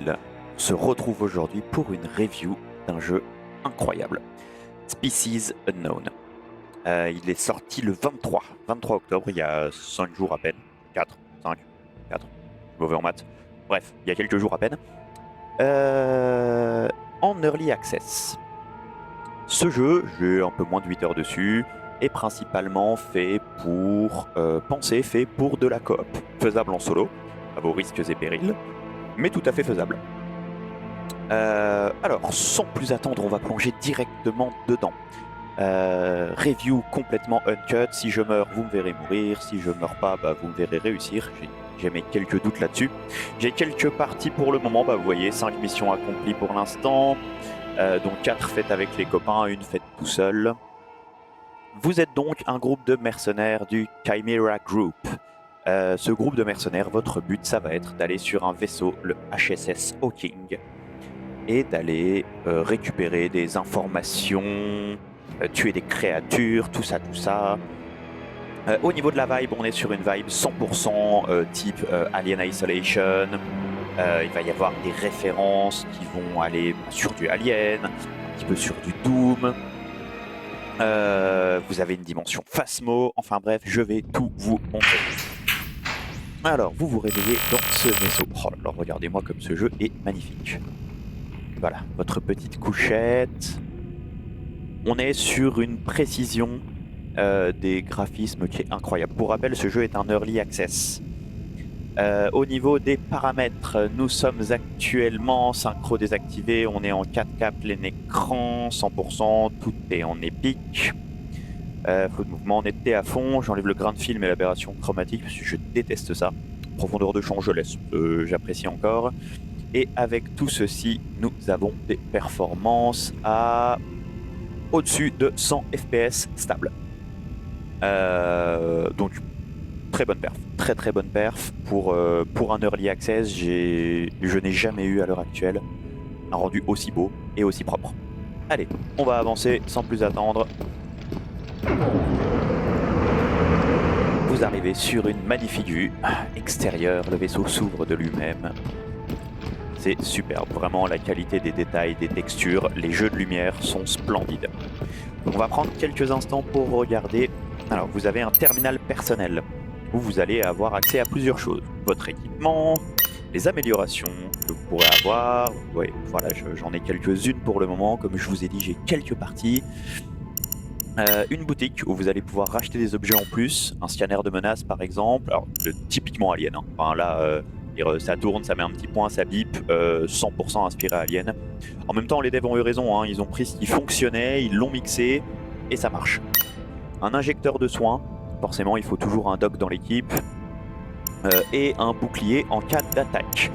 On se retrouve aujourd'hui pour une review d'un jeu incroyable, Species Unknown. Il est sorti le 23 octobre, il y a 5 jours à peine. 4, 5, 4, mauvais en maths. Bref, il y a quelques jours à peine. En Early Access. Ce jeu, j'ai un peu moins de 8 heures dessus, est principalement fait pour fait pour de la coop, faisable en solo, à vos risques et périls, mais tout à fait faisable. Alors, sans plus attendre, on va plonger directement dedans. Review complètement uncut. Si je meurs, vous me verrez mourir. Si je meurs pas, vous me verrez réussir. J'ai mes quelques doutes là-dessus. J'ai quelques parties pour le moment. Vous voyez, 5 missions accomplies pour l'instant. Dont 4 faites avec les copains, une faite tout seul. Vous êtes donc un groupe de mercenaires du Chimera Group. Ce groupe de mercenaires, votre but, ça va être d'aller sur un vaisseau, le HSS Hawking, et d'aller récupérer des informations, tuer des créatures, tout ça. Au niveau de la vibe, on est sur une vibe 100% type Alien Isolation. Il va y avoir des références qui vont aller sur du Alien, un petit peu sur du Doom. Vous avez une dimension Phasmo, enfin bref, je vais tout vous montrer. Alors, vous vous réveillez dans ce vaisseau. Oh là là, regardez-moi comme ce jeu est magnifique. Voilà, votre petite couchette. On est sur une précision des graphismes qui est incroyable. Pour rappel, ce jeu est un early access. Au niveau des paramètres, nous sommes actuellement synchro désactivé. On est en 4K plein écran, 100%, tout est en épique. Flou de mouvement, netteté à fond. J'enlève le grain de film et l'aberration chromatique parce que je déteste ça. Profondeur de champ, je laisse. J'apprécie encore. Et avec tout ceci, nous avons des performances à au-dessus de 100 FPS stable. Donc très bonne perf, très bonne perf pour un early access. Je n'ai jamais eu à l'heure actuelle un rendu aussi beau et aussi propre. Allez, on va avancer sans plus attendre. Vous arrivez sur une magnifique vue extérieure, le vaisseau s'ouvre de lui-même. C'est superbe, vraiment la qualité des détails, des textures, les jeux de lumière sont splendides. On va prendre quelques instants pour regarder. Alors vous avez un terminal personnel où vous allez avoir accès à plusieurs choses. Votre équipement, les améliorations que vous pourrez avoir. Ouais, voilà, j'en ai quelques-unes pour le moment. Comme je vous ai dit, j'ai quelques parties. Une boutique où vous allez pouvoir racheter des objets en plus. Un scanner de menace par exemple. Alors typiquement Alien. Hein. Enfin là, ça tourne, ça met un petit point, ça bip. 100% inspiré Alien. En même temps, les devs ont eu raison. Hein. Ils ont pris ce qui fonctionnait, ils l'ont mixé et ça marche. Un injecteur de soins. Forcément, il faut toujours un doc dans l'équipe. Et un bouclier en cas d'attaque.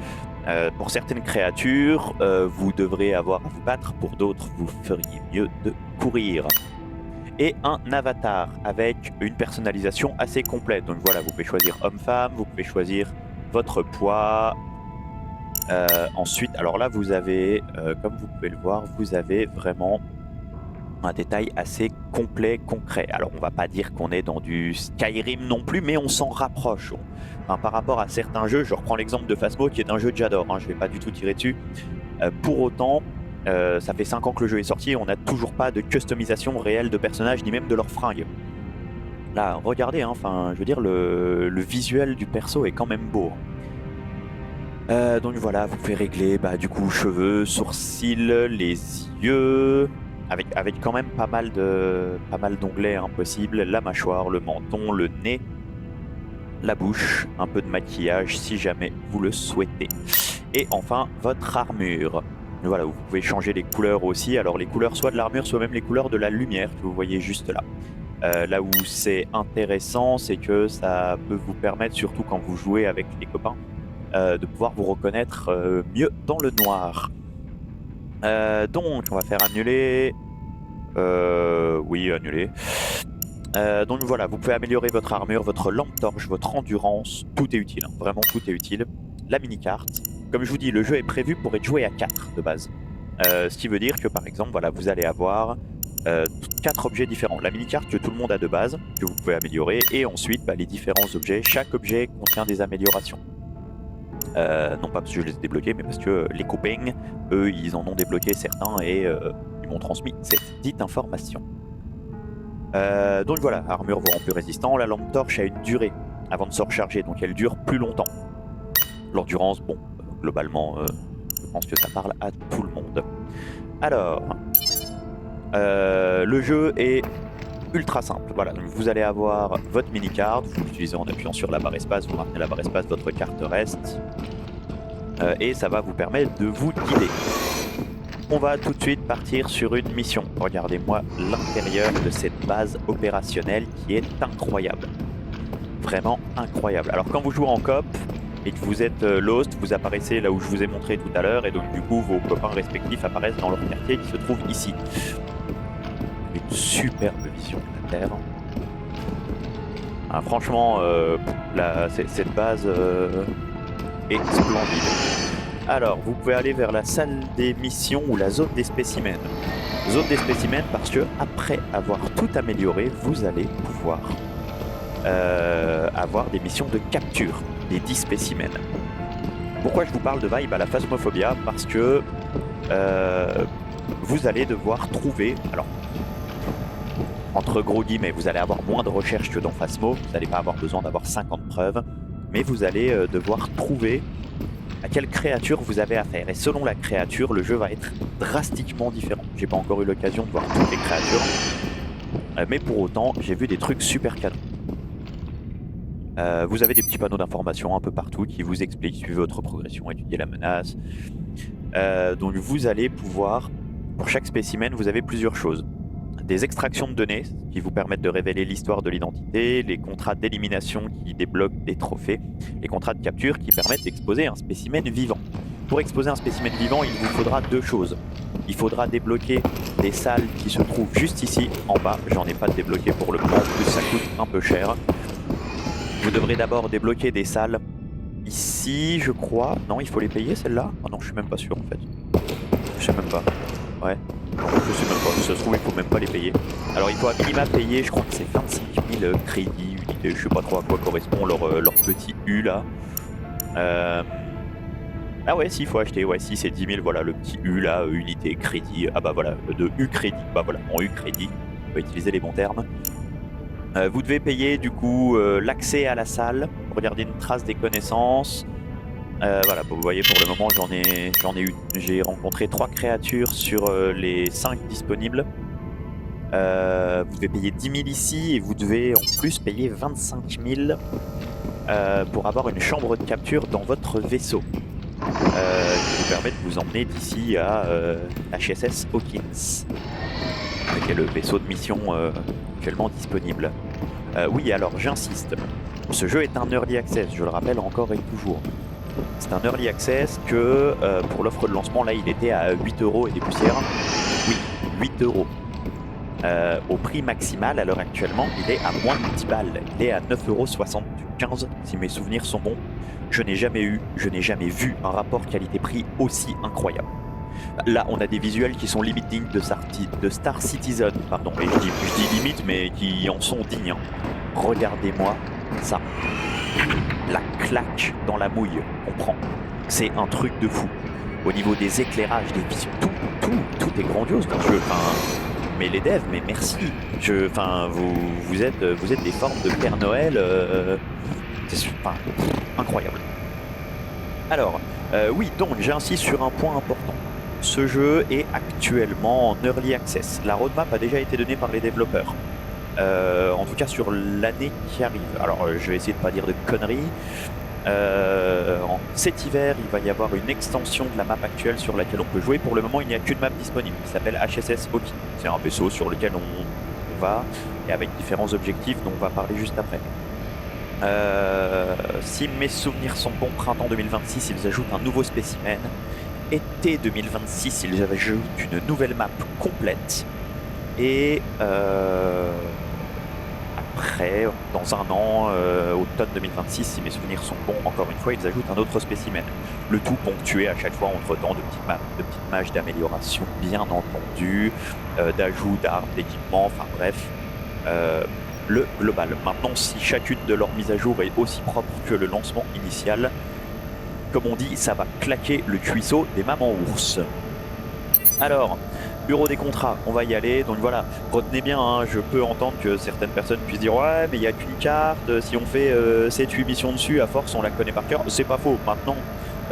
Pour certaines créatures, vous devrez avoir à vous battre. Pour d'autres, vous feriez mieux de courir. Et un avatar avec une personnalisation assez complète. Donc voilà, vous pouvez choisir homme-femme, vous pouvez choisir votre poids. Ensuite, alors là, vous avez, comme vous pouvez le voir, vous avez vraiment un détail assez complet, concret. Alors on va pas dire qu'on est dans du Skyrim non plus, mais on s'en rapproche. Enfin, par rapport à certains jeux, je reprends l'exemple de Phasmo qui est un jeu que j'adore, hein, je vais pas du tout tirer dessus. Pour autant, ça fait 5 ans que le jeu est sorti et on n'a toujours pas de customisation réelle de personnages ni même de leurs fringues. Là, regardez, hein, enfin, je veux dire, le visuel du perso est quand même beau. Donc voilà, vous pouvez régler du coup cheveux, sourcils, les yeux, avec quand même pas mal d'onglets possibles, la mâchoire, le menton, le nez, la bouche, un peu de maquillage si jamais vous le souhaitez. Et enfin, votre armure. Voilà, vous pouvez changer les couleurs aussi. Alors les couleurs soit de l'armure, soit même les couleurs de la lumière que vous voyez juste là. Là où c'est intéressant, c'est que ça peut vous permettre, surtout quand vous jouez avec les copains, de pouvoir vous reconnaître mieux dans le noir. Donc on va faire annuler. Oui, annuler. Donc voilà, vous pouvez améliorer votre armure, votre lampe torche, votre endurance. Tout est utile, hein. Vraiment tout est utile. La mini-carte. Comme je vous dis, le jeu est prévu pour être joué à 4 de base. Ce qui veut dire que par exemple, voilà, vous allez avoir 4 objets différents. La mini-carte que tout le monde a de base, que vous pouvez améliorer, et ensuite les différents objets. Chaque objet contient des améliorations. Non pas parce que je les ai débloqués, mais parce que les copains, eux, ils en ont débloqué certains et ils m'ont transmis cette dite information. Donc voilà, armure vous rend plus résistant. La lampe torche a une durée avant de se recharger, donc elle dure plus longtemps. L'endurance, bon, globalement, je pense que ça parle à tout le monde. Alors, le jeu est ultra simple. Voilà, donc vous allez avoir votre mini-carte, vous l'utilisez en appuyant sur la barre espace, vous maintenez la barre espace, votre carte reste, et ça va vous permettre de vous guider. On va tout de suite partir sur une mission. Regardez-moi l'intérieur de cette base opérationnelle qui est incroyable. Vraiment incroyable. Alors quand vous jouez en coop et que vous êtes lost, vous apparaissez là où je vous ai montré tout à l'heure et donc du coup vos copains respectifs apparaissent dans leur quartier qui se trouve ici. Une superbe vision de la Terre. Ah, franchement, cette base est splendide. Alors, vous pouvez aller vers la salle des missions ou la zone des spécimens. Zone des spécimens parce que après avoir tout amélioré, vous allez pouvoir avoir des missions de capture des 10 spécimens. Pourquoi je vous parle de vibe à la Phasmophobia? Parce que vous allez devoir trouver, alors entre gros guillemets, vous allez avoir moins de recherches que dans Phasmo, vous n'allez pas avoir besoin d'avoir 50 preuves, mais vous allez devoir trouver à quelle créature vous avez affaire. Et selon la créature, le jeu va être drastiquement différent. J'ai pas encore eu l'occasion de voir toutes les créatures, mais pour autant, j'ai vu des trucs super canons. Vous avez des petits panneaux d'information un peu partout qui vous expliquent, suivez votre progression, étudiez la menace. Donc vous allez pouvoir, pour chaque spécimen, vous avez plusieurs choses. Des extractions de données qui vous permettent de révéler l'histoire de l'identité, les contrats d'élimination qui débloquent des trophées, les contrats de capture qui permettent d'exposer un spécimen vivant. Pour exposer un spécimen vivant, il vous faudra deux choses. Il faudra débloquer des salles qui se trouvent juste ici en bas. J'en ai pas de débloqué pour le moment, en plus ça coûte un peu cher. Vous devrez d'abord débloquer des salles ici, je crois. Non, il faut les payer celles-là? Oh non, je suis même pas sûr en fait. Je sais même pas. Ouais. Non, je sais même pas. Si ça se trouve, il faut même pas les payer. Alors, il faut à minima payer, je crois que c'est 25 000 crédits, unités. Je sais pas trop à quoi correspond leur petit U là. Ah ouais, si, il faut acheter. Ouais, si, c'est 10 000. Voilà, le petit U là, unité, crédit. Ah bah voilà, de U crédit. Bah voilà, en U crédit. On va utiliser les bons termes. Vous devez payer du coup l'accès à la salle pour garder une trace des connaissances. Voilà, vous voyez pour le moment j'ai rencontré 3 créatures sur les 5 disponibles. Vous devez payer 10 000 ici et vous devez en plus payer 25 000 pour avoir une chambre de capture dans votre vaisseau qui vous permet de vous emmener d'ici à HSS Hawkins, qui est le vaisseau de mission actuellement disponible. Oui, alors j'insiste, ce jeu est un early access, je le rappelle encore et toujours. C'est un early access que pour l'offre de lancement, là il était à 8 € et des poussières. Oui, 8 €. Au prix maximal à l'heure actuellement, il est à moins de 10 balles. Il est à 9,75 € si mes souvenirs sont bons. Je n'ai jamais vu un rapport qualité-prix aussi incroyable. Là, on a des visuels qui sont limite dignes de Star Citizen, pardon. Et je dis limite, mais qui en sont dignes. Hein. Regardez-moi ça. La claque dans la mouille, on prend. C'est un truc de fou. Au niveau des éclairages, des visions, tout est grandiose dans le jeu. Enfin, mais les devs, mais merci. Vous êtes des formes de Père Noël. C'est incroyable. Alors, oui, donc j'insiste sur un point important. Ce jeu est actuellement en early access. La roadmap a déjà été donnée par les développeurs. En tout cas sur l'année qui arrive. Alors je vais essayer de pas dire de conneries. Cet hiver, il va y avoir une extension de la map actuelle sur laquelle on peut jouer. Pour le moment, il n'y a qu'une map disponible qui s'appelle HSS Hawkins. C'est un vaisseau sur lequel on va et avec différents objectifs dont on va parler juste après. Si mes souvenirs sont bons, printemps 2026, ils ajoutent un nouveau spécimen. Été 2026, ils ajoutent une nouvelle map complète. Et après, dans un an, automne 2026, si mes souvenirs sont bons, encore une fois, ils ajoutent un autre spécimen. Le tout ponctué à chaque fois entre-temps de petites mages d'amélioration, bien entendu, d'ajout d'armes, d'équipements, enfin bref, le global. Maintenant, si chacune de leurs mises à jour est aussi propre que le lancement initial, comme on dit, ça va claquer le cuisseau des mamans ours. Alors, bureau des contrats, on va y aller. Donc voilà, retenez bien, hein, je peux entendre que certaines personnes puissent dire ouais, mais il n'y a qu'une carte, si on fait 7-8 missions dessus, à force on la connaît par cœur. C'est pas faux. Maintenant,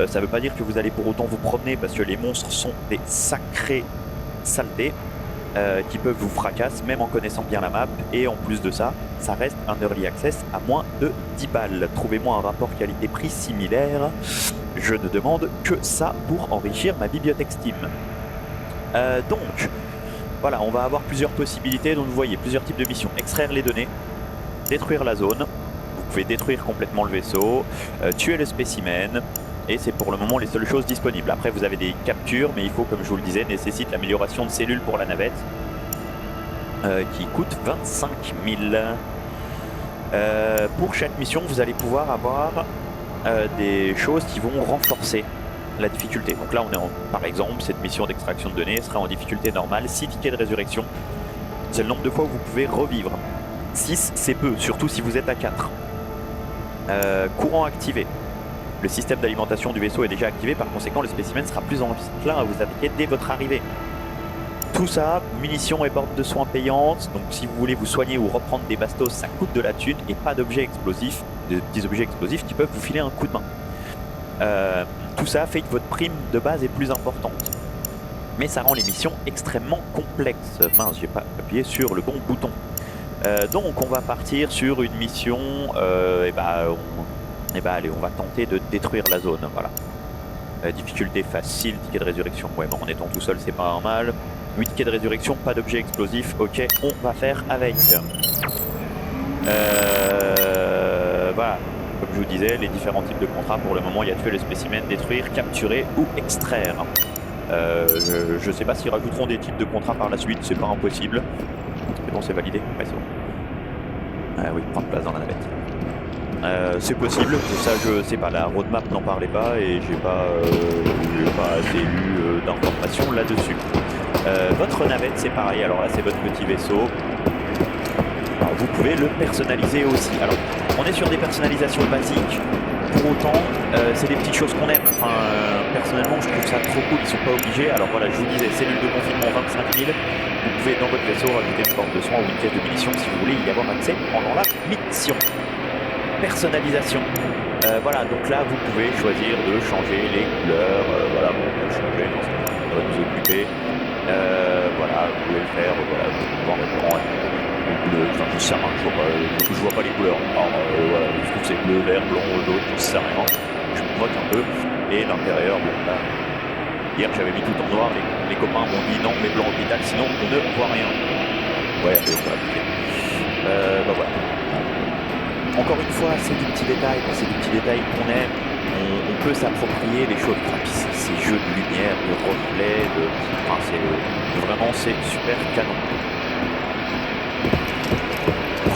ça veut pas dire que vous allez pour autant vous promener parce que les monstres sont des sacrés saletés qui peuvent vous fracasser même en connaissant bien la map. Et en plus de ça, ça reste un early access à moins de 10 balles. Trouvez-moi un rapport qualité-prix similaire. Je ne demande que ça pour enrichir ma bibliothèque Steam. Donc, voilà, on va avoir plusieurs possibilités. Donc vous voyez, plusieurs types de missions. Extraire les données, détruire la zone. Vous pouvez détruire complètement le vaisseau, tuer le spécimen. Et c'est pour le moment les seules choses disponibles. Après, vous avez des captures, mais il faut, comme je vous le disais, nécessite l'amélioration de cellules pour la navette. Qui coûte 25 000. Pour chaque mission, vous allez pouvoir avoir des choses qui vont renforcer la difficulté. Donc là, on est par exemple, cette mission d'extraction de données sera en difficulté normale, 6 tickets de résurrection. C'est le nombre de fois où vous pouvez revivre. 6, c'est peu, surtout si vous êtes à 4. Courant activé. Le système d'alimentation du vaisseau est déjà activé, par conséquent, le spécimen sera plus enclin à vous attaquer dès votre arrivée. Tout ça, munitions et bornes de soins payantes. Donc si vous voulez vous soigner ou reprendre des bastos, ça coûte de la thune et pas d'objets explosifs, de petits objets explosifs qui peuvent vous filer un coup de main. Tout ça fait que votre prime de base est plus importante. Mais ça rend les missions extrêmement complexes. Mince, j'ai pas appuyé sur le bon bouton. Donc on va partir sur une mission, allez, on va tenter de détruire la zone, voilà. Difficulté facile, ticket de résurrection, ouais bon, en étant tout seul c'est pas normal. 8 tickets de résurrection, pas d'objet explosif, ok, on va faire avec. Voilà. Comme je vous disais, les différents types de contrats, pour le moment, il y a tuer le spécimen, détruire, capturer ou extraire. Je ne sais pas s'ils rajouteront des types de contrats par la suite, c'est pas impossible. C'est bon, c'est validé? Ouais, c'est bon. Oui, prendre place dans la navette. C'est possible, ça je sais pas, la roadmap n'en parlait pas et j'ai pas assez eu d'informations là-dessus. Votre navette, c'est pareil, alors là c'est votre petit vaisseau. Alors, vous pouvez le personnaliser aussi. Alors, on est sur des personnalisations basiques. Pour autant, c'est des petites choses qu'on aime. Enfin, personnellement, je trouve ça trop cool. Ils sont pas obligés. Alors voilà, je vous disais, cellule de confinement 25 000. Vous pouvez dans votre vaisseau rajouter une porte de soins ou une caisse de munitions si vous voulez y avoir accès pendant la mission. Personnalisation. Voilà, donc là, vous pouvez choisir de changer les couleurs. Voilà, bon, on va changer, ça va nous occuper. Voilà, vous pouvez le faire. Voilà, en répondant à bleu, enfin je sais rien, je vois pas les couleurs. Alors voilà, je trouve que c'est bleu, vert, blanc, jaune, je sais rien. Je me moque un peu. Et l'intérieur, bon là, hier j'avais mis tout en noir, les copains m'ont dit non mais blanc hôpital, sinon on ne voit rien. Ouais, allez, on va appliquer. Bah voilà. Encore une fois, c'est des petits détails, c'est des petits détails qu'on aime. On peut s'approprier les choses. Enfin, ces jeux de lumière, de reflets, enfin, vraiment c'est super canon.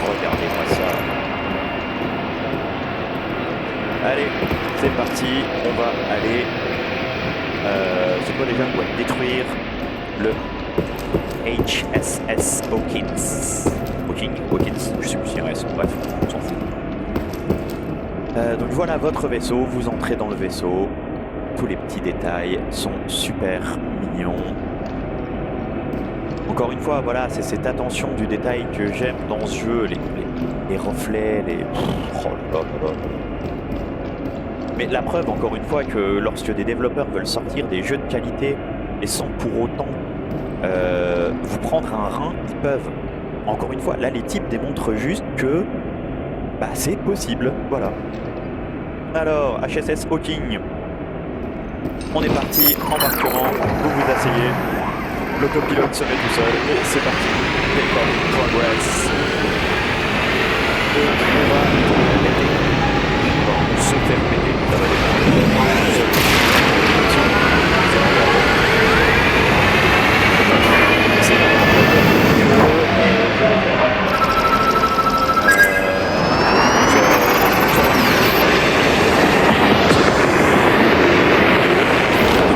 Regardez-moi ça. Allez, c'est parti. On va aller... c'est quoi déjà? Ouais, détruire le HSS Hawkins. Hawkins, je sais plus si c'est bref, on s'en fout. Donc voilà votre vaisseau, vous entrez dans le vaisseau. Tous les petits détails sont super mignons. Encore une fois, voilà, c'est cette attention du détail que j'aime dans ce jeu, les reflets, oh là là là. Mais la preuve, encore une fois, que lorsque des développeurs veulent sortir des jeux de qualité et sans pour autant vous prendre un rein, ils peuvent. Encore une fois, là, les types démontrent juste que bah, c'est possible, voilà. Alors, HSS Hawking, on est parti, embarquement, vous vous asseyez. L'autopilote se met tout seul et c'est parti. Take-off progress. Et on va péter. On va se faire péter. Ça va dépendre.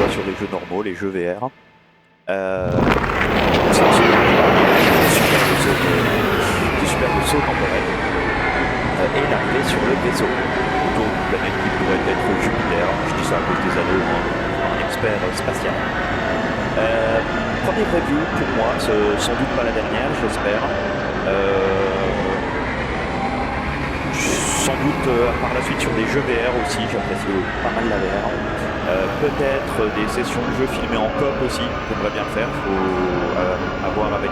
Sur les jeux normaux, les jeux VR. C'est super de saut temporel et l'arrivée sur le vaisseau. autour d'une planète qui pourrait être Jupiter. Je dis ça à cause des anneaux, hein, un expert spatial. Première review pour moi, sans doute pas la dernière, j'espère. Sans doute par la suite sur des jeux VR aussi, j'apprécie pas mal la VR. Peut-être des sessions de jeux filmées en coop aussi, j'aimerais bien le faire, il faut avoir avec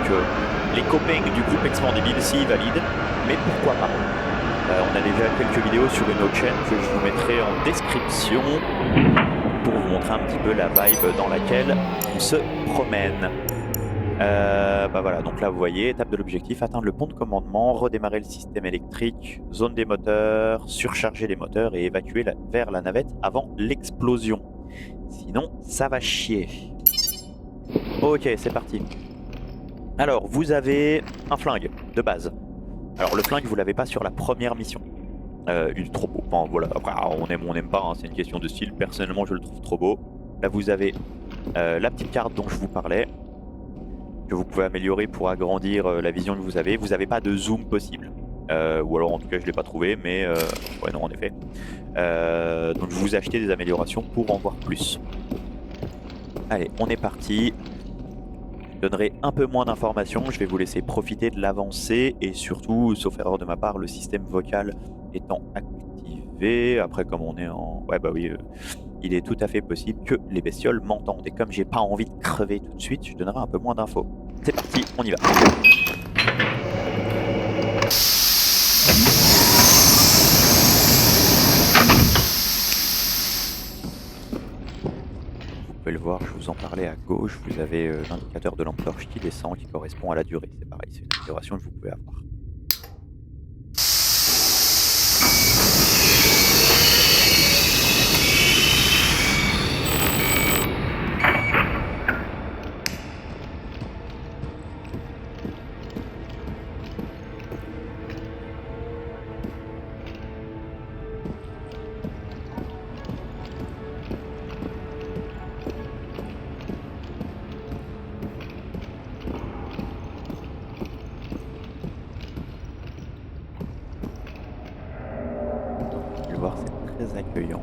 les copains du groupe Expandable s'ils valident, mais pourquoi pas. On a déjà quelques vidéos sur une autre chaîne que je vous mettrai en description pour vous montrer un petit peu la vibe dans laquelle on se promène. Voilà, donc là vous voyez, étape de l'objectif, atteindre le pont de commandement, redémarrer le système électrique, zone des moteurs, surcharger les moteurs et évacuer vers la navette avant l'explosion. Sinon, ça va chier. Ok, c'est parti. Alors, vous avez un flingue de base. Alors le flingue, vous l'avez pas sur la première mission. Il est trop beau. Enfin voilà, après on aime ou on n'aime pas, hein, c'est une question de style. Personnellement, je le trouve trop beau. Là, vous avez la petite carte dont je vous parlais, que vous pouvez améliorer pour agrandir la vision que vous avez. Vous n'avez pas de zoom possible. Ou alors en tout cas je ne l'ai pas trouvé, mais ouais non en effet. Donc vous achetez des améliorations pour en voir plus. Allez, on est parti. Je donnerai un peu moins d'informations, je vais vous laisser profiter de l'avancée et surtout, sauf erreur de ma part, le système vocal étant activé. Après comme on est en... Ouais bah oui, il est tout à fait possible que les bestioles m'entendent. Et comme j'ai pas envie de crever tout de suite, je donnerai un peu moins d'infos. C'est parti, on y va. Vous pouvez le voir, je vous en parlais à gauche, vous avez l'indicateur de lampe torche qui descend, qui correspond à la durée. C'est pareil, c'est une amélioration que vous pouvez avoir. Vous pouvez le voir, c'est très accueillant.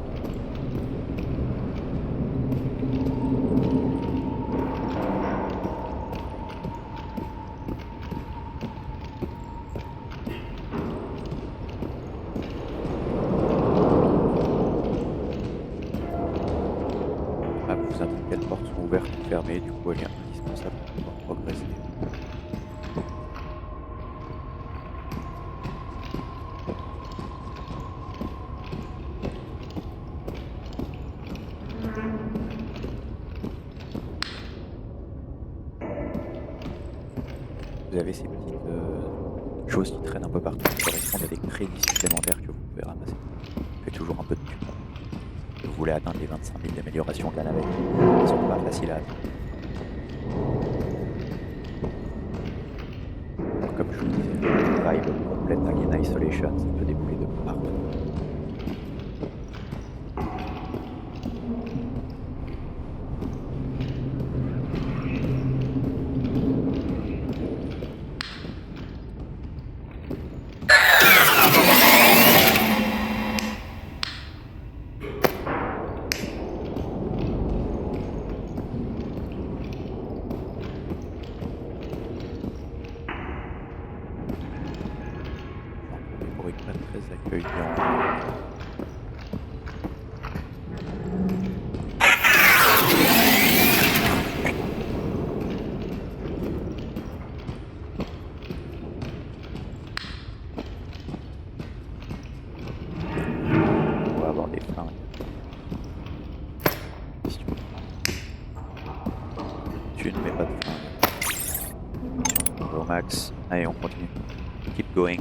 Vous indique quelles portes sont ouvertes ou fermées, du coup elle est indispensable pour pouvoir progresser. Vous avez ces petites choses qui traînent un peu partout qui correspondent à des crédits supplémentaires que vous pouvez ramasser. Ça fait toujours un peu de pub. Si vous voulez atteindre les 25 000 d'amélioration de la navette, ils sont pas faciles à atteindre. Alors, comme je vous le disais, une vibe complète Alien Isolation, ça peut débouler de partout. Pas très accueillant. On va avoir des flingues. Thune mais pas de flingues. On va au max. Allez, on continue. Keep going.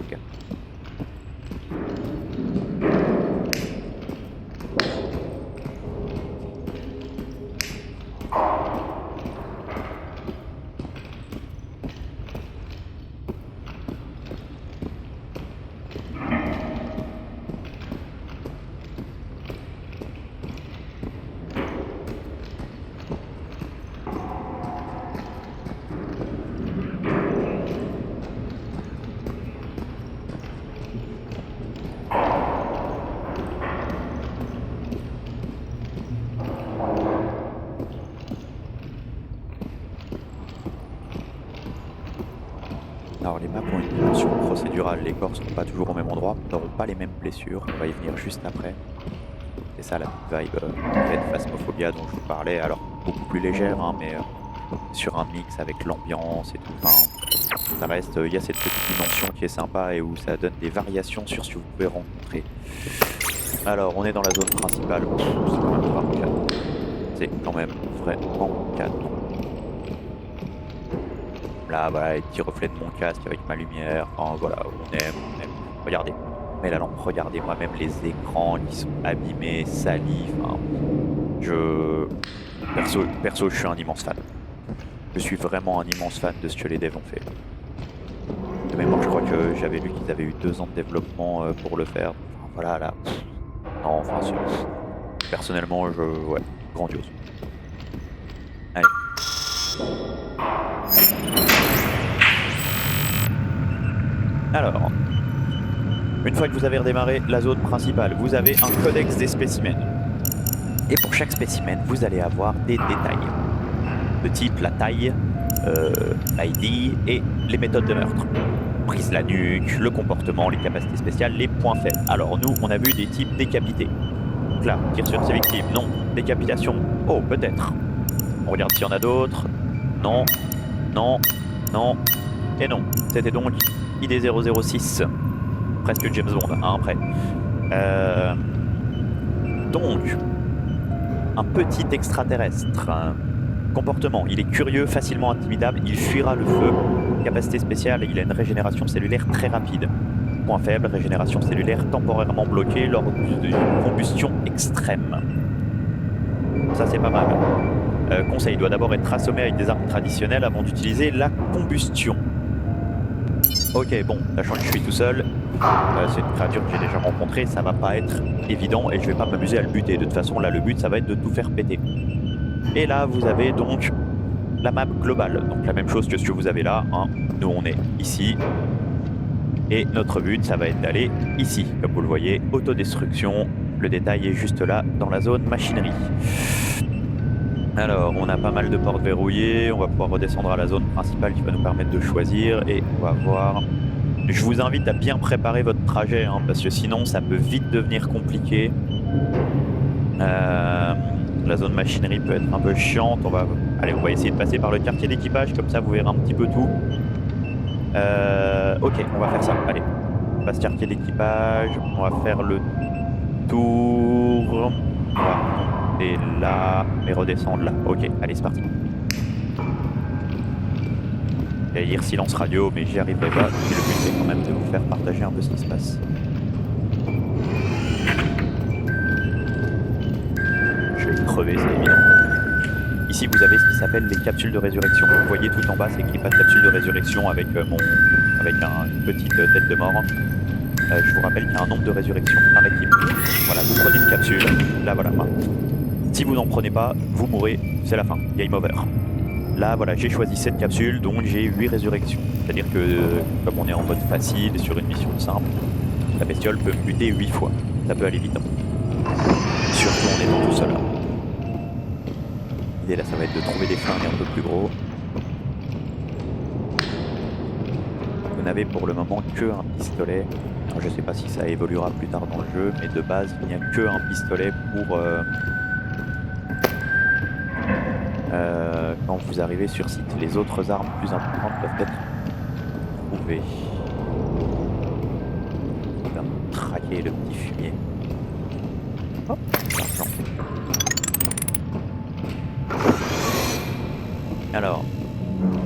procédural, les corps sont pas toujours au même endroit, n'auront pas les mêmes blessures, on va y venir juste après. C'est ça la petite vibe de Phasmophobia dont je vous parlais, alors beaucoup plus légère, hein, mais sur un mix avec l'ambiance et tout. Enfin, ça reste, il y a cette petite dimension qui est sympa et où ça donne des variations sur ce que vous pouvez rencontrer. Alors, on est dans la zone principale. C'est quand même vraiment canon. C'est quand même vraiment canon. Là, voilà, les petits reflets de mon casque avec ma lumière. Enfin, voilà, on aime. Regardez, mais la lampe, regardez-moi même les écrans qui sont abîmés, salis. Enfin, perso, je suis un immense fan. Je suis vraiment un immense fan de ce que les devs ont fait. De mémoire, je crois que j'avais lu qu'ils avaient eu 2 ans de développement pour le faire. Enfin, voilà, là. Non, enfin, personnellement, ouais, grandiose. Allez. Alors, une fois que vous avez redémarré la zone principale, vous avez un codex des spécimens. Et pour chaque spécimen, vous allez avoir des détails de type la taille, l'ID et les méthodes de meurtre. Prise la nuque, le comportement, les capacités spéciales, les points faibles. Alors nous, on a vu des types décapités. Donc là, tir sur ses victimes, non. Décapitation, oh, peut-être. On regarde s'il y en a d'autres. Non, non, non, et non. C'était donc ID006. Presque James Bond, hein, après. Donc, un petit extraterrestre. Comportement, il est curieux, facilement intimidable, il fuira le feu. Capacité spéciale, il a une régénération cellulaire très rapide. Point faible, régénération cellulaire temporairement bloquée lors d'une combustion extrême. Ça, c'est pas mal. Conseil, doit d'abord être assommé avec des armes traditionnelles avant d'utiliser la combustion. Ok, bon, sachant que je suis tout seul, c'est une créature que j'ai déjà rencontrée, ça va pas être évident et je vais pas m'amuser à le buter. De toute façon, là, le but, ça va être de tout faire péter. Et là, vous avez donc la map globale. Donc la même chose que ce que vous avez là. Hein. Nous, on est ici. Et notre but, ça va être d'aller ici. Comme vous le voyez, autodestruction. Le détail est juste là, dans la zone machinerie. Alors, on a pas mal de portes verrouillées. On va pouvoir redescendre à la zone principale qui va nous permettre de choisir. Et on va voir... Je vous invite à bien préparer votre trajet, hein, parce que sinon, ça peut vite devenir compliqué. La zone machinerie peut être un peu chiante. On va essayer de passer par le quartier d'équipage, comme ça vous verrez un petit peu tout. Ok, on va faire ça. Allez, on passe quartier d'équipage. On va faire le tour. On va monter là et redescendre là. Ok, allez, c'est parti. J'allais dire silence radio, mais j'y arriverai pas. Et le but, c'est quand même de vous faire partager un peu ce qui se passe. Je vais crever, c'est évident. Ici, vous avez ce qui s'appelle les capsules de résurrection. Vous voyez tout en bas, c'est écrit pas de capsule de résurrection avec une petite tête de mort. Je vous rappelle qu'il y a un nombre de résurrections par équipe. Voilà, vous prenez une capsule. Là, voilà. Si vous n'en prenez pas, vous mourrez. C'est la fin. Game over. Là, voilà, j'ai choisi cette capsule, donc j'ai 8 résurrections. C'est-à-dire que, comme on est en mode facile, sur une mission simple, la bestiole peut me buter 8 fois. Ça peut aller vite. Surtout en étant tout seul. L'idée là, ça va être de trouver des flingues un peu plus gros. Vous n'avez pour le moment que un pistolet. Alors, je sais pas si ça évoluera plus tard dans le jeu, mais de base, il n'y a que un pistolet pour... quand vous arrivez sur site, les autres armes plus importantes peuvent être trouvées. On va traquer le petit fumier. Hop, l'argent. Alors,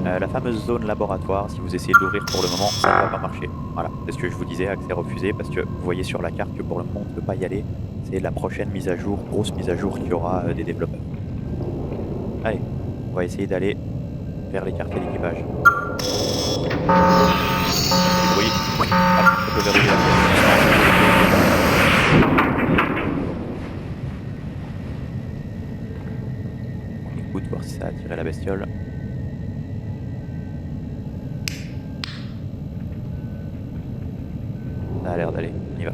la fameuse zone laboratoire, si vous essayez de l'ouvrir pour le moment, ça ne va pas marcher. Voilà, c'est ce que je vous disais, accès refusé, parce que vous voyez sur la carte que pour le moment on ne peut pas y aller. C'est la prochaine mise à jour, grosse mise à jour qu'il y aura des développeurs. Allez, on va essayer d'aller vers les quartiers d'équipage. Oui, hop, on peut verrouiller la on écoute, voir si ça a attiré la bestiole. Ça a l'air d'aller, on y va.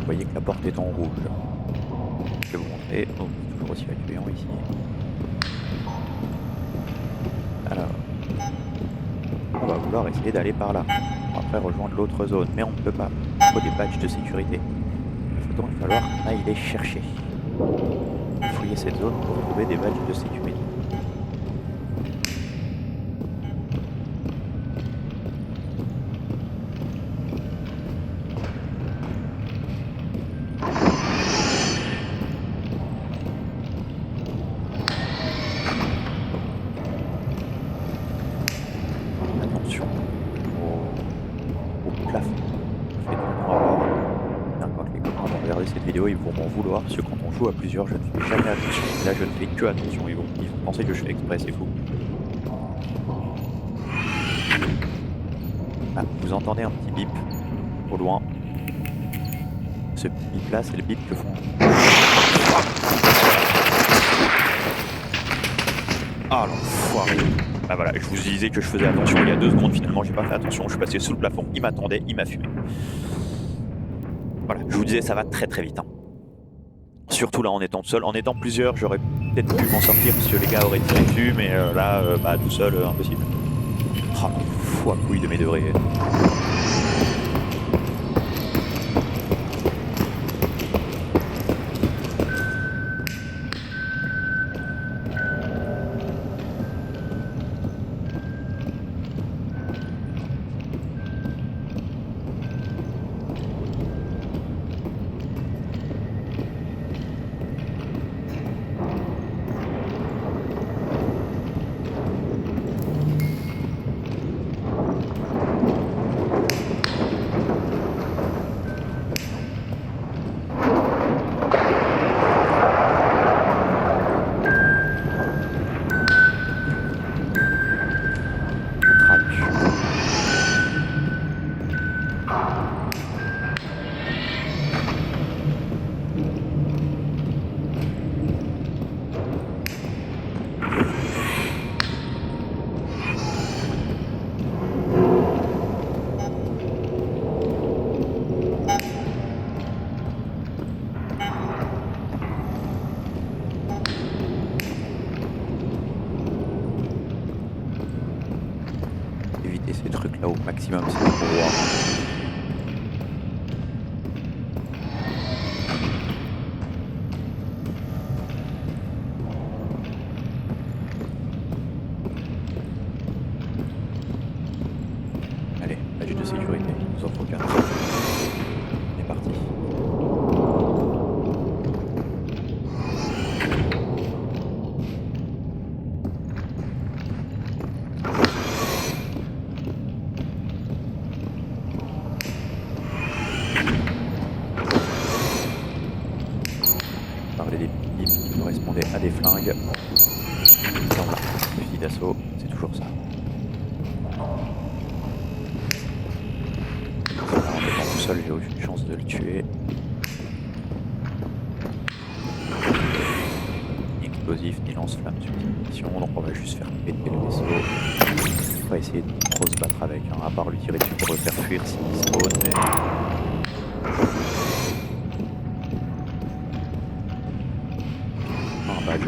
voyez que la porte est en rouge. Je vais vous montrer. Oh, toujours aussi accueillant ici. Alors, on va vouloir essayer d'aller par là. Après rejoindre l'autre zone, mais on ne peut pas. Il faut des badges de sécurité. Il va donc falloir qu'on aille les chercher. Fouiller cette zone pour trouver des badges de sécurité. Attention au plafond. Quand les copains vont regarder cette vidéo, ils vont m'en vouloir parce que quand on joue à plusieurs, je ne fais jamais attention. Là, je ne fais que attention. Ils vont penser que je fais exprès, c'est fou. Ah, vous entendez un petit bip au loin. Ce bip là, c'est le bip que font. Ah l'enfoiré. Bah voilà, je vous disais que je faisais attention il y a 2 secondes, finalement j'ai pas fait attention, je suis passé sous le plafond, il m'attendait, il m'a fumé. Voilà, je vous disais ça va très très vite. Hein. Surtout là en étant seul, en étant plusieurs j'aurais peut-être pu m'en sortir parce que les gars auraient tiré dessus, mais là, bah tout seul, impossible. Oh, fou à couille de mes degrés. Éviter ces trucs là au maximum, c'est pour voir. Allez, badge de sécurité, il nous en faut 4. On est parti. Parler des pips qui correspondaient à des flingues. Et on l'a. Fusil d'assaut, c'est toujours ça. En étant tout seul, j'ai aucune chance de le tuer. Ni explosif, ni lance-flamme sur cette mission, donc on va juste faire péter le vaisseau. On va essayer de trop se battre avec, hein, à part lui tirer dessus pour le faire fuir s'il spawn, mais... Un badge.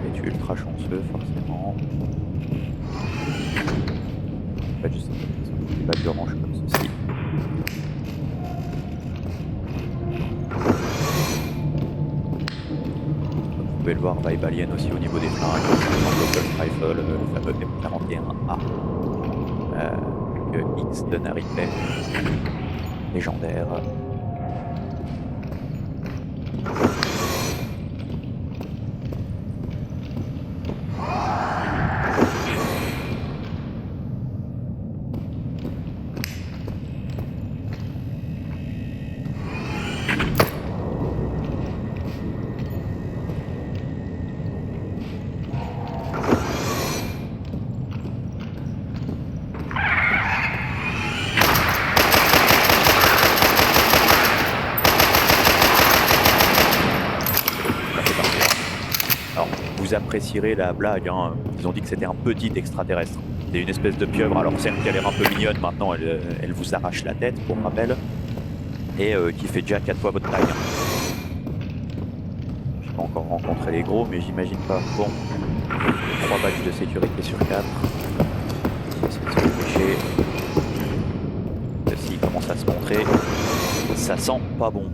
Et tu es ultra chanceux, forcément. Badge, c'est des badges orange comme ceci. Vous pouvez le voir, Vibe Alien aussi au niveau des flingues, le Rifle, le fameux M41A, avec X de Naripé, légendaire. Vous apprécierez la blague, hein. Ils ont dit que c'était un petit extraterrestre. C'est une espèce de pieuvre, alors certes qu'elle a l'air un peu mignonne, maintenant elle vous arrache la tête, pour rappel. et qui fait déjà 4 fois votre taille. J'ai pas encore rencontré les gros, mais j'imagine pas. Bon, 3 badges de sécurité sur 4. On va essayer de se dépêcher. Celle-ci commence à se montrer. Ça sent pas bon.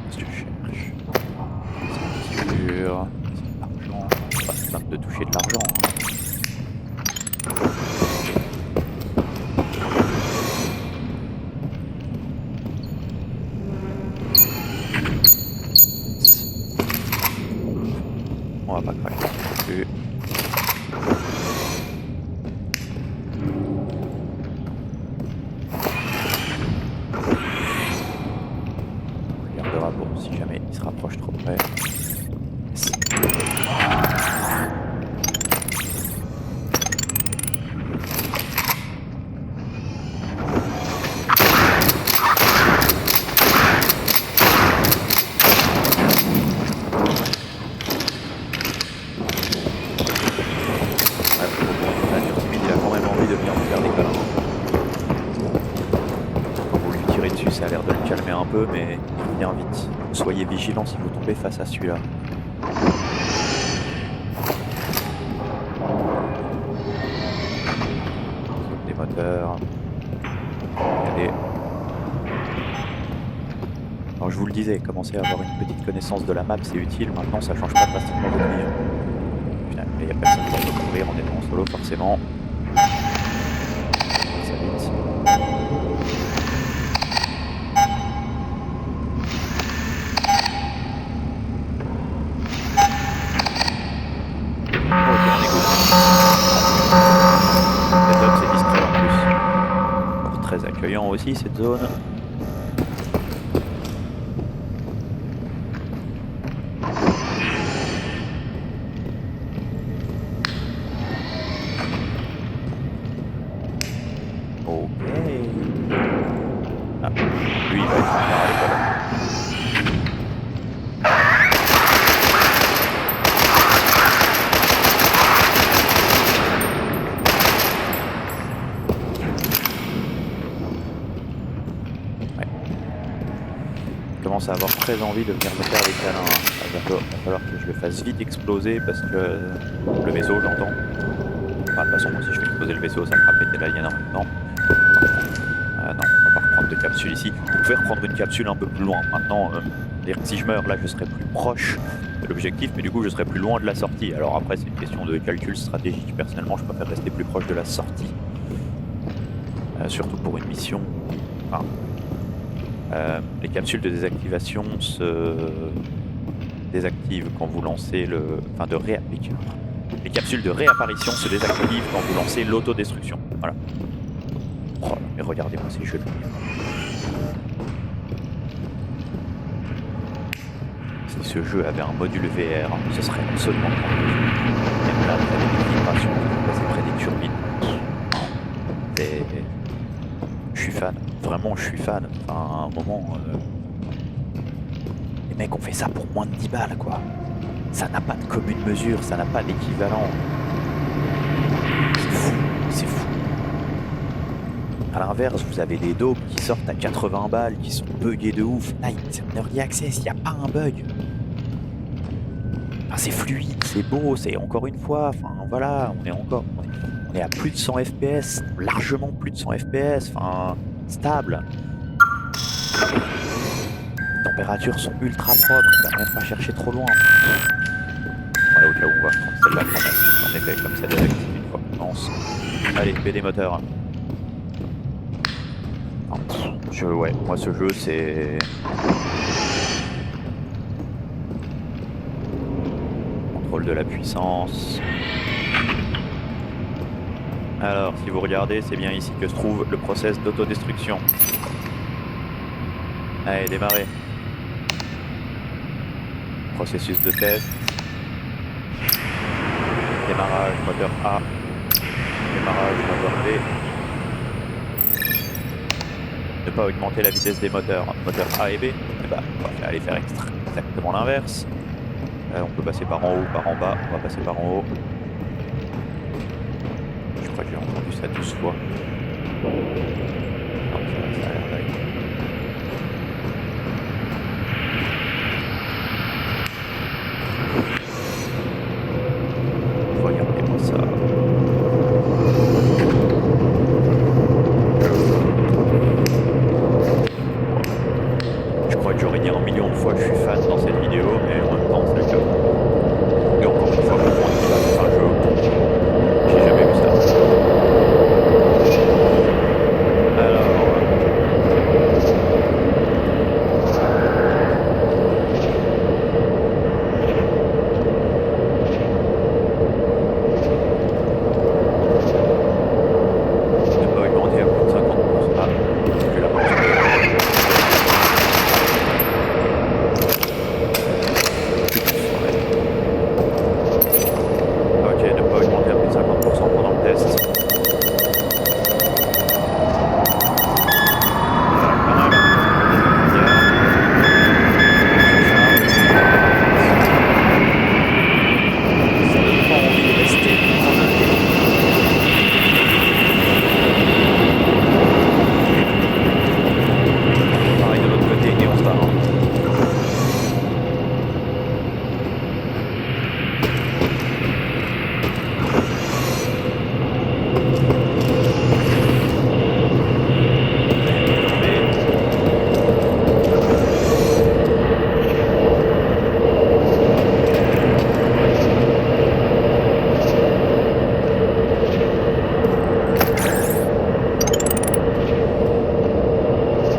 Qu'est-ce que je cherche? C'est l'argent. Pas se plaindre de toucher de l'argent. Hein. On va pas craquer non plus. On regardera pour si jamais il se rapproche trop près. Ça a l'air de le calmer un peu, mais il revient vite. Soyez vigilants si vous tombez face à celui-là. Des moteurs. Allez. Alors je vous le disais, commencer à avoir une petite connaissance de la map, c'est utile. Maintenant, ça change pas drastiquement votre vie. Finalement, il n'y a personne pour peut courir en étant en solo, forcément. Ça vite. Très accueillant aussi cette zone. Ok. Ah, lui il va être en à l'école. Commence à avoir très envie de venir me faire des câlins. Il va falloir que je le fasse vite exploser parce que le vaisseau, j'entends. Enfin, de toute façon, si je fais exploser le vaisseau, ça fera péter l'alien en même temps. Non, on va pas reprendre de capsule ici. Vous pouvez reprendre une capsule un peu plus loin. Maintenant, si je meurs, là, je serai plus proche de l'objectif, mais du coup, je serai plus loin de la sortie. Alors après, c'est une question de calcul stratégique. Personnellement, je préfère rester plus proche de la sortie. Surtout pour une mission. Enfin, les capsules de désactivation se désactivent quand vous lancez les capsules de réapparition se désactivent quand vous lancez l'autodestruction. Voilà. Oh, mais regardez-moi ces jeux de lumière. Si ce jeu avait un module VR, ce serait absolument grandiose. Même là, vous avez des vibrations qui vont passer près des turbines. Je suis fan. Vraiment, je suis fan. Enfin, à un moment... Les mecs ont fait ça pour moins de 10 balles, quoi. Ça n'a pas de commune mesure, ça n'a pas d'équivalent. C'est fou, c'est fou. A l'inverse, vous avez des dopes qui sortent à 80 balles, qui sont buggés de ouf. Là, c'est un early access, il n'y a pas un bug. Enfin, c'est fluide, c'est beau, c'est encore une fois, enfin voilà, on est à plus de 100 FPS, largement plus de 100 FPS, enfin stable. Les températures sont ultra propres, il va même pas chercher trop loin. Voilà, au cas où on va prendre celle-là quand même. En effet, comme ça désactive une fois qu'on lance. Allez, PD moteur. Ouais, moi ce jeu c'est... Contrôle de la puissance. Alors, si vous regardez, c'est bien ici que se trouve le process d'autodestruction. Allez, démarrer. Processus de test. Démarrage, moteur A. Démarrage, moteur B. Ne pas augmenter la vitesse des moteurs. Moteur A et B. Eh ben, on va aller faire exactement l'inverse. On peut passer par en haut, par en bas. On va passer par en haut. Je crois que j'ai entendu ça 12 fois. Non, ça a l'air d'aller. Regardez-moi ça. Je crois que j'aurais dit un million de fois que je suis fan dans cette vidéo, mais en même temps c'est le cas. Et encore une fois, pour moi, c'est un jeu. J'ai jamais vu ça. Alors. Ne pas augmenter à plus de 50%. Ah, je la pense. Ok, ne pas augmenter à plus de 50% pendant le test. Pareil de l'autre côté et on se barre.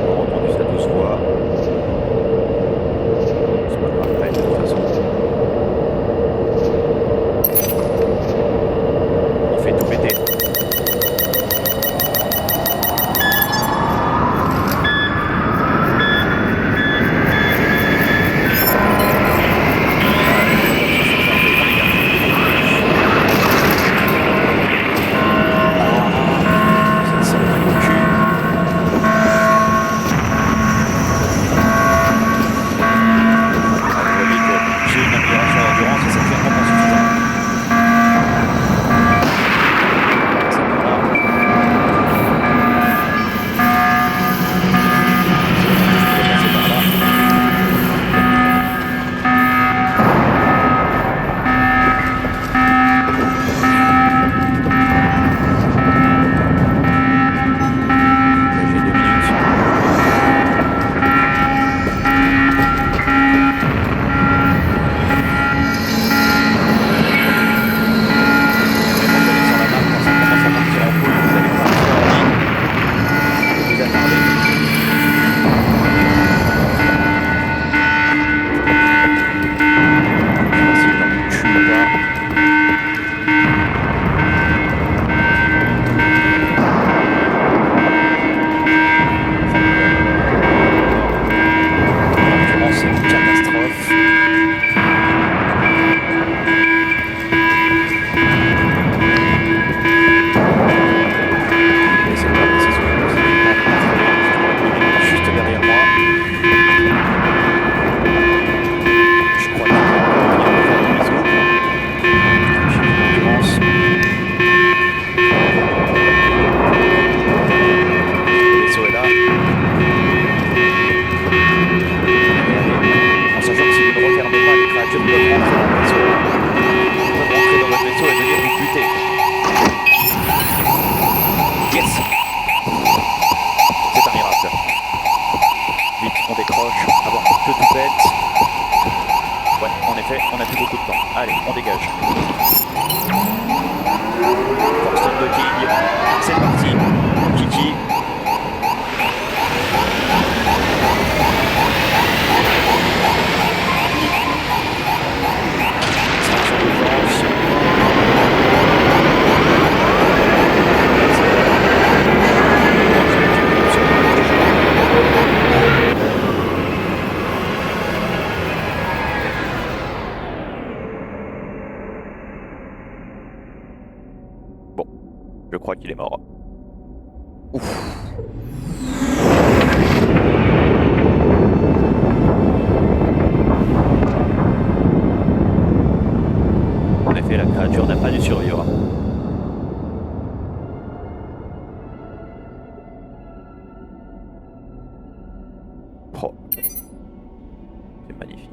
On a entendu ça 12 fois. C'est pas grave, de toute façon. On fait tout péter. Cette salle mal au cul. Vous voyez que j'ai une amélioration d'endurance et c'est clairement pas suffisant. Ça va là. Je vais passer par là. J'ai 2 minutes. Vraiment connaissant la map, quand ça commence à partir en couille, vous allez partir en ligne. Vous attendez. Si je n'en tue pas. Vraiment, c'est une catastrophe. Et c'est pas précis, juste derrière moi. Je crois qu'il va y faire du bisou. J'ai une concurrence. Le vaisseau est là. En sachant que si vous ne refermez pas, les créatures peuvent rentrer dans le vaisseau. Ils peuvent rentrer dans votre vaisseau et venir vous buter. Yes! C'est un miracle. Vite, on décroche avant que tout pète. Ouais, en effet, on a plus beaucoup de temps. Allez, on dégage. Force de docking. C'est parti. Kiki. Extraction d'urgence. Bon, je crois qu'il est mort. Ouf. effet, la créature n'a pas dû survivre. Oh. C'est magnifique.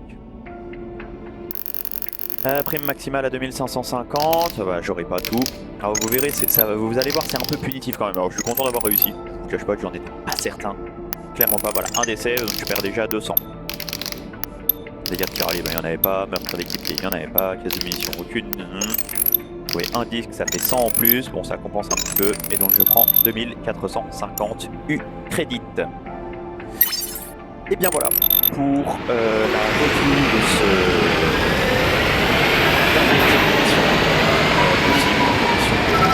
Prime maximale à 2550, bah, j'aurai pas tout. Alors vous verrez, vous allez voir, c'est un peu punitif quand même. Alors je suis content d'avoir réussi. Je ne cache pas que j'en étais pas certain. Clairement pas, voilà, un décès, donc tu perds déjà 200. Dégâts de tir à l'île, il n'y en avait pas. Meurtre d'équipier, il n'y en avait pas. Caisse de munitions, aucune. Oui, un disque, ça fait 100 en plus. Bon, ça compense un petit peu. Et donc je prends 2450 U crédit. Et bien voilà, pour la review de ce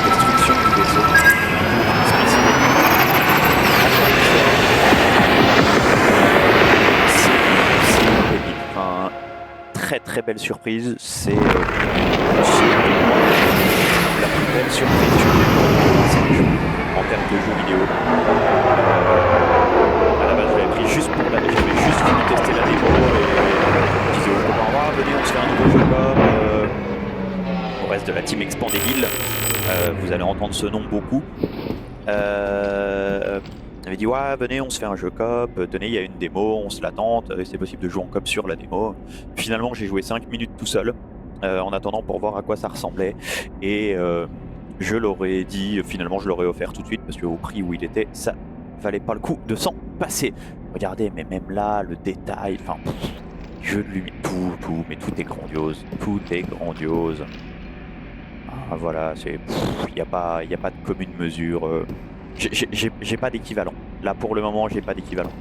destruction du vaisseau. Enfin, très belle surprise. C'est la plus belle surprise en termes de jeux vidéo. À la base, j'avais pris juste pour j'avais juste voulu tester la démo et je disais aux copains, venez, on se fait un nouveau jeu au reste de la team Expandébile. Vous allez entendre ce nom beaucoup. On avait dit ouais, venez, on se fait un jeu coop, tenez, il y a une démo, on se la tente, c'est possible de jouer en coop sur la démo. Finalement, j'ai joué 5 minutes tout seul en attendant pour voir à quoi ça ressemblait. Et je l'aurais dit, finalement je l'aurais offert tout de suite parce qu'au prix où il était, ça valait pas le coup de s'en passer. Regardez, mais même là, le détail, enfin, jeu de lumière, mais tout est grandiose, tout est grandiose. Ah, voilà, c'est, il n'y a pas de commune mesure. J'ai pas d'équivalent. Là, pour le moment, j'ai pas d'équivalent.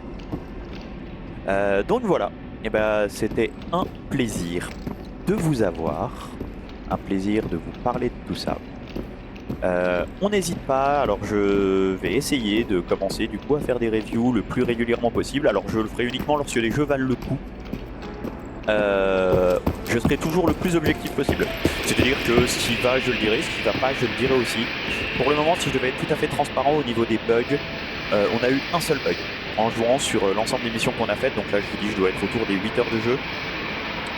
Donc voilà, et ben, c'était un plaisir de vous avoir, un plaisir de vous parler de tout ça. On n'hésite pas, alors je vais essayer de commencer du coup à faire des reviews le plus régulièrement possible. Alors je le ferai uniquement lorsque les jeux valent le coup. Je serai toujours le plus objectif possible. C'est-à-dire que ce qui va, je le dirai, ce qui va pas, je le dirai aussi. Pour le moment, si je devais être tout à fait transparent au niveau des bugs, on a eu un seul bug en jouant sur l'ensemble des missions qu'on a faites. Donc là, je vous dis, je dois être autour des 8 heures de jeu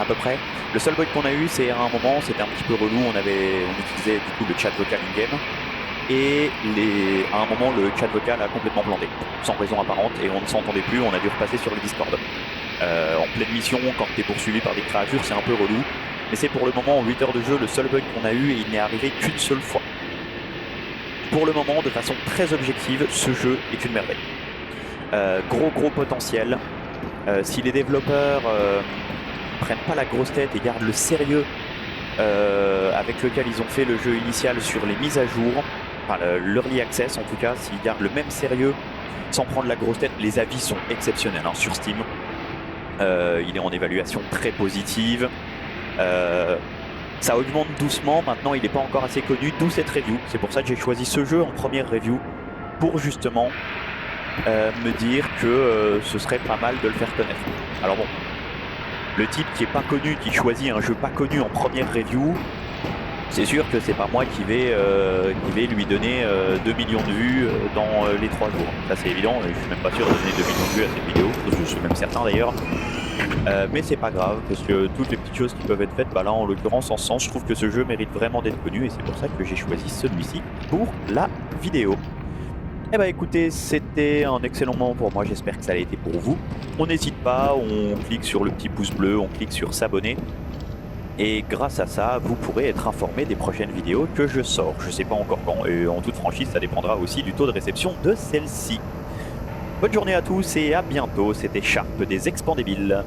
à peu près. Le seul bug qu'on a eu, c'est à un moment, c'était un petit peu relou, on utilisait du coup le chat vocal in-game. Et à un moment, le chat vocal a complètement planté, sans raison apparente, et on ne s'entendait plus, on a dû repasser sur le Discord. En pleine mission, quand tu es poursuivi par des créatures, c'est un peu relou. Mais c'est pour le moment, en 8 heures de jeu, le seul bug qu'on a eu, et il n'est arrivé qu'une seule fois. Pour le moment, de façon très objective, ce jeu est une merveille. Gros potentiel. Si les développeurs prennent pas la grosse tête et gardent le sérieux avec lequel ils ont fait le jeu initial sur les mises à jour, enfin l'early access en tout cas, s'ils gardent le même sérieux sans prendre la grosse tête, les avis sont exceptionnels hein, sur Steam. Il est en évaluation très positive. Ça augmente doucement, maintenant il n'est pas encore assez connu, d'où cette review. C'est pour ça que j'ai choisi ce jeu en première review, pour justement me dire que ce serait pas mal de le faire connaître. Alors bon, le type qui est pas connu, qui choisit un jeu pas connu en première review, c'est sûr que c'est pas moi qui vais lui donner 2 millions de vues dans les 3 jours. Ça c'est évident, je suis même pas sûr de donner 2 millions de vues à cette vidéo, je suis même certain d'ailleurs. Mais c'est pas grave, parce que toutes les petites choses qui peuvent être faites, bah là en l'occurrence en ce sens, je trouve que ce jeu mérite vraiment d'être connu et c'est pour ça que j'ai choisi celui-ci pour la vidéo. Eh bah écoutez, c'était un excellent moment pour moi, j'espère que ça a été pour vous. On n'hésite pas, on clique sur le petit pouce bleu, on clique sur s'abonner. Et grâce à ça, vous pourrez être informé des prochaines vidéos que je sors. Je sais pas encore quand, et en toute franchise, ça dépendra aussi du taux de réception de celle-ci. Bonne journée à tous et à bientôt, c'était Sharp des Expandébiles.